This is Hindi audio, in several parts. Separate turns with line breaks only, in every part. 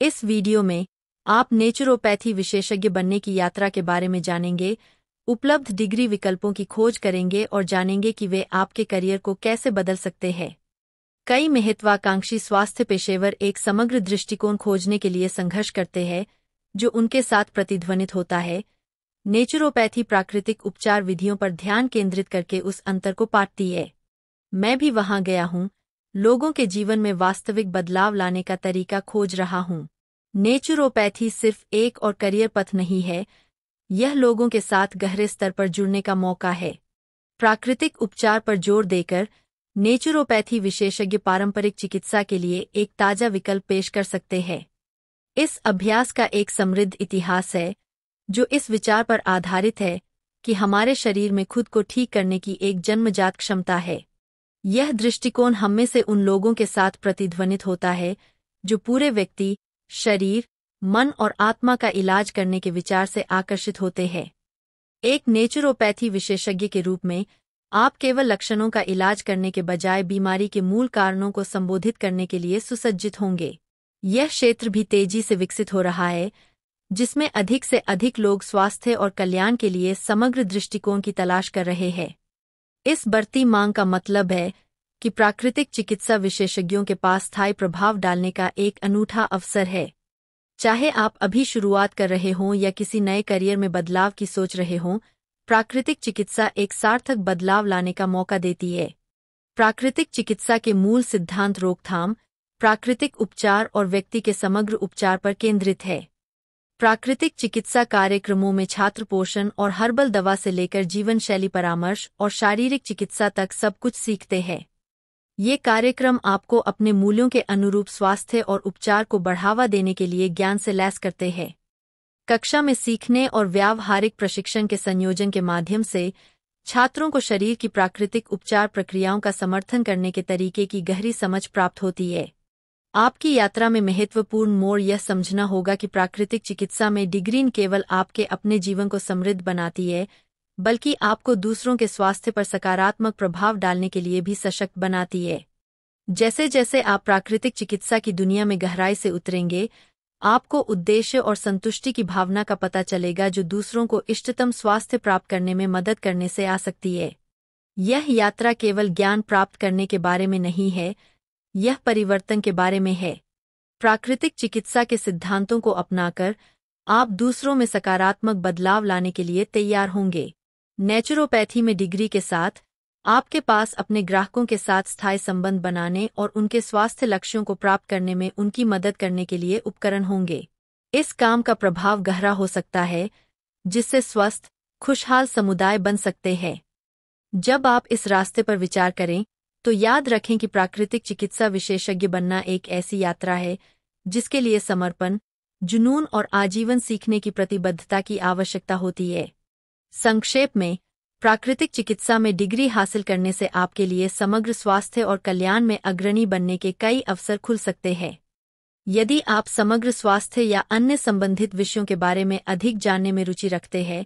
इस वीडियो में आप नेचुरोपैथी विशेषज्ञ बनने की यात्रा के बारे में जानेंगे, उपलब्ध डिग्री विकल्पों की खोज करेंगे और जानेंगे कि वे आपके करियर को कैसे बदल सकते हैं। कई महत्वाकांक्षी स्वास्थ्य पेशेवर एक समग्र दृष्टिकोण खोजने के लिए संघर्ष करते हैं, जो उनके साथ प्रतिध्वनित होता है। नेचुरोपैथी प्राकृतिक उपचार विधियों पर ध्यान केंद्रित करके उस अंतर को पाटती है। मैं भी वहां गया हूं, लोगों के जीवन में वास्तविक बदलाव लाने का तरीका खोज रहा हूं। नेचुरोपैथी सिर्फ एक और करियर पथ नहीं है, यह लोगों के साथ गहरे स्तर पर जुड़ने का मौका है। प्राकृतिक उपचार पर जोर देकर नेचुरोपैथी विशेषज्ञ पारंपरिक चिकित्सा के लिए एक ताज़ा विकल्प पेश कर सकते हैं। इस अभ्यास का एक समृद्ध इतिहास है, जो इस विचार पर आधारित है कि हमारे शरीर में खुद को ठीक करने की एक जन्मजात क्षमता है। यह दृष्टिकोण हममें से उन लोगों के साथ प्रतिध्वनित होता है जो पूरे व्यक्ति, शरीर, मन और आत्मा का इलाज करने के विचार से आकर्षित होते हैं। एक नेचुरोपैथी विशेषज्ञ के रूप में आप केवल लक्षणों का इलाज करने के बजाय बीमारी के मूल कारणों को संबोधित करने के लिए सुसज्जित होंगे। यह क्षेत्र भी तेजी से विकसित हो रहा है, जिसमें अधिक से अधिक लोग स्वास्थ्य और कल्याण के लिए समग्र दृष्टिकोण की तलाश कर रहे हैं। इस बढ़ती मांग का मतलब है कि प्राकृतिक चिकित्सा विशेषज्ञों के पास स्थायी प्रभाव डालने का एक अनूठा अवसर है। चाहे आप अभी शुरुआत कर रहे हों या किसी नए करियर में बदलाव की सोच रहे हों, प्राकृतिक चिकित्सा एक सार्थक बदलाव लाने का मौका देती है। प्राकृतिक चिकित्सा के मूल सिद्धांत रोकथाम, प्राकृतिक उपचार और व्यक्ति के समग्र उपचार पर केंद्रित है। प्राकृतिक चिकित्सा कार्यक्रमों में छात्र पोषण और हर्बल दवा से लेकर जीवन शैली परामर्श और शारीरिक चिकित्सा तक सब कुछ सीखते हैं। ये कार्यक्रम आपको अपने मूल्यों के अनुरूप स्वास्थ्य और उपचार को बढ़ावा देने के लिए ज्ञान से लैस करते हैं। कक्षा में सीखने और व्यावहारिक प्रशिक्षण के संयोजन के माध्यम से छात्रों को शरीर की प्राकृतिक उपचार प्रक्रियाओं का समर्थन करने के तरीके की गहरी समझ प्राप्त होती है। आपकी यात्रा में महत्वपूर्ण मोड़ यह समझना होगा कि प्राकृतिक चिकित्सा में डिग्री न केवल आपके अपने जीवन को समृद्ध बनाती है, बल्कि आपको दूसरों के स्वास्थ्य पर सकारात्मक प्रभाव डालने के लिए भी सशक्त बनाती है। जैसे जैसे आप प्राकृतिक चिकित्सा की दुनिया में गहराई से उतरेंगे, आपको उद्देश्य और संतुष्टि की भावना का पता चलेगा जो दूसरों को इष्टतम स्वास्थ्य प्राप्त करने में मदद करने से आ सकती है। यह यात्रा केवल ज्ञान प्राप्त करने के बारे में नहीं है, यह परिवर्तन के बारे में है। प्राकृतिक चिकित्सा के सिद्धांतों को अपनाकर आप दूसरों में सकारात्मक बदलाव लाने के लिए तैयार होंगे। नेचुरोपैथी में डिग्री के साथ आपके पास अपने ग्राहकों के साथ स्थायी संबंध बनाने और उनके स्वास्थ्य लक्ष्यों को प्राप्त करने में उनकी मदद करने के लिए उपकरण होंगे। इस काम का प्रभाव गहरा हो सकता है, जिससे स्वस्थ, खुशहाल समुदाय बन सकते हैं। जब आप इस रास्ते पर विचार करें, तो याद रखें कि प्राकृतिक चिकित्सा विशेषज्ञ बनना एक ऐसी यात्रा है जिसके लिए समर्पण, जुनून और आजीवन सीखने की प्रतिबद्धता की आवश्यकता होती है। संक्षेप में, प्राकृतिक चिकित्सा में डिग्री हासिल करने से आपके लिए समग्र स्वास्थ्य और कल्याण में अग्रणी बनने के कई अवसर खुल सकते हैं। यदि आप समग्र स्वास्थ्य या अन्य संबंधित विषयों के बारे में अधिक जानने में रुचि रखते हैं,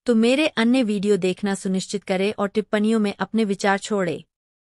तो मेरे अन्य वीडियो देखना सुनिश्चित करें और टिप्पणियों में अपने विचार छोड़ें।